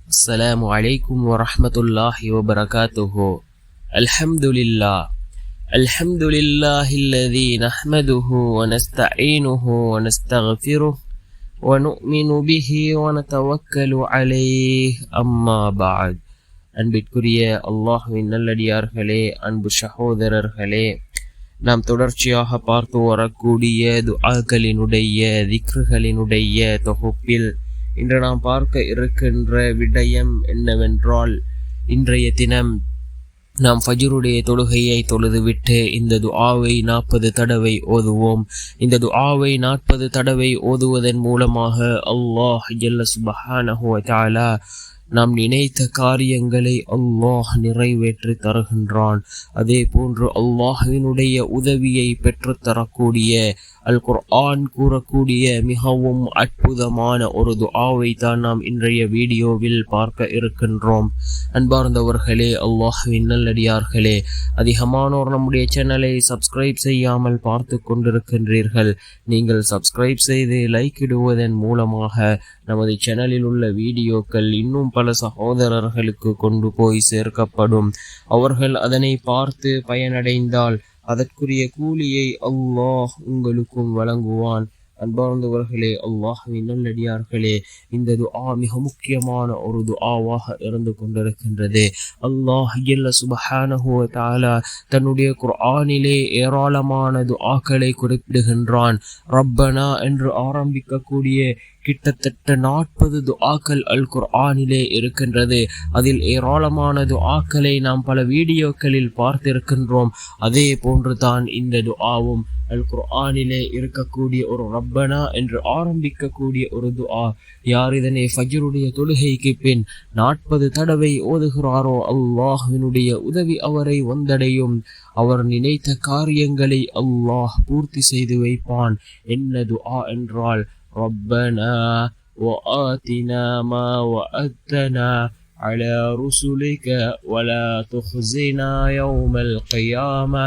السلام عليكم ورحمة الله وبركاته. الحمد لله الذي نحمده ونستعينه ونستغفره ونؤمن به ونتوكل عليه أما بعد. அன்பிற்குரிய அல்லாஹ்வின் நல்லடியார்களே, அன்பு சகோதரர்களே, நாம் தொடர்ச்சியாக பார்த்து வரக்கூடிய துஆக்களினுடைய திக்ருகளினுடைய தொகுப்பில் இன்று நாம் பார்க்க இருக்கின்ற விடயம் என்னவென்றால், இன்றைய தினம் நாம் ஃபஜ்ருடைய தொழுகையை தொழுதுவிட்டு இந்த துஆவை 40 தடவை ஓதுவோம். இந்த துஆவை 40 தடவை ஓதுவதன் மூலமாக அல்லாஹ் ஜல்ல சுப்ஹானஹு வ தஆலா நாம் நினைத்த காரியங்களை அல்லாஹ் நிறைவேற்றி தருகின்றான். அதே போன்று அல்லாஹ்வினுடைய உதவியை பெற்றுத்தரக்கூடிய அல் குர்ஆன் கூறக்கூடிய மிகவும் அற்புதமான ஒரு துஆவை தான் நாம் இன்றைய வீடியோவில் பார்க்க இருக்கின்றோம். அன்பார்ந்தவர்களே, அல்லாஹ்வின் நல்லடியார்களே, அதிகமானோர் நம்முடைய சேனலை சப்ஸ்கிரைப் செய்யாமல் பார்த்து கொண்டிருக்கின்றீர்கள். நீங்கள் சப்ஸ்கிரைப் செய்து லைக் இடுவதன் மூலமாக நமது சேனலில் உள்ள வீடியோக்கள் இன்னும் பல சகோதரர்களுக்கு கொண்டு போய் சேர்க்கப்படும். அவர்கள் அதனை பார்த்து பயனடைந்தால் அதற்குரிய கூலியை அல்லாஹ் உங்களுக்கும் வழங்குவான். அன்பார்ந்தவர்களே, அல்லாஹ்வின் நல்லடியார்களே, இந்த துஆ மிக முக்கியமான ஒரு துஆவாக இருந்து கொண்டிருக்கின்றது. அல்லாஹ் ஜல்ல சுப்ஹானஹு வ தஆலா தன்னுடைய குர்ஆனிலே ஏராளமான துஆக்களை குறிப்பிடுகின்றான். ரப்பனா என்று ஆரம்பிக்கக்கூடிய கிட்டத்தட்ட 40 துஆக்கள் அல் குர்ஆனிலே இருக்கின்றது. அதில் ஏராளமான துஆக்களை நாம் பல வீடியோக்களில் பார்த்திருக்கின்றோம். அதே போன்று தான் இந்த துஆவும் அல் குர்ஆனிலே இருக்கக்கூடிய ஒரு ரப்பனா என்று ஆரம்பிக்கக்கூடிய ஒரு துஆ. யார் இதனை ஃபஜ்ருடைய தொழுகைக்கு பின் 40 தடவை ஓதுகிறாரோ அல்லாஹ்வினுடைய உதவி அவரை வந்தடையும். அவர் நினைத்த காரியங்களை அல்லாஹ் பூர்த்தி செய்து வைப்பான். என்ன துஆ என்றால், ربنا وآتنا ما وعدتنا على رسلك ولا تخزنا يوم القيامة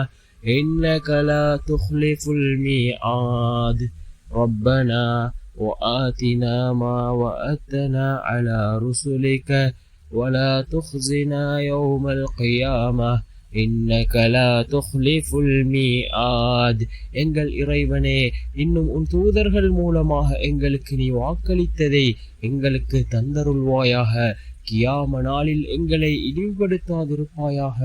إنك لا تخلف الميعاد. ربنا وآتنا ما وعدتنا على رسلك ولا تخزنا يوم القيامة இன்னக லா துக்லிஃபுல் மீஆத். எங்கள் இறைவனே, இன்னும் உன் தூதர்கள் மூலமாக எங்களுக்கு நீ வாக்களித்ததை எங்களுக்கு தந்தருள்வாயாக. கியாம நாளில் எங்களை இழிவுபடுத்தாதிருப்பாயாக.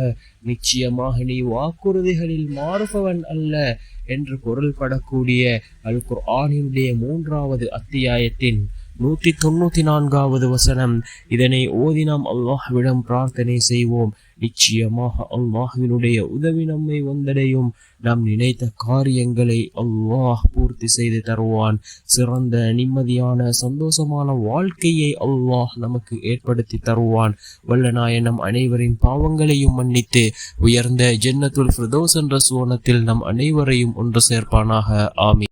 நிச்சயமாக நீ வாக்குறுதிகளில் மாறுபவன் அல்ல என்று பொருள்படக்கூடிய அல் குர்ஆனினுடைய 3வது அத்தியாயத்தின் 194வது வசனம். இதனை ஓதி நாம் அல்லாஹ்விடம் பிரார்த்தனை செய்வோம். நிச்சயமாக அல்லாஹ்வினுடைய உதவி நம்மை வந்தடையும். நாம் நினைத்த காரியங்களை அல்லாஹ் பூர்த்தி செய்து தருவான். சிறந்த நிம்மதியான சந்தோஷமான வாழ்க்கையை அல்லாஹ் நமக்கு ஏற்படுத்தி தருவான். வல்லநாயன் நம் அனைவரின் பாவங்களையும் மன்னித்து உயர்ந்த ஜன்னத்துல் ஃபிர்தௌஸ் என்ற சுவனத்தில் நம் அனைவரையும் ஒன்று சேர்ப்பானாக. ஆமீன்.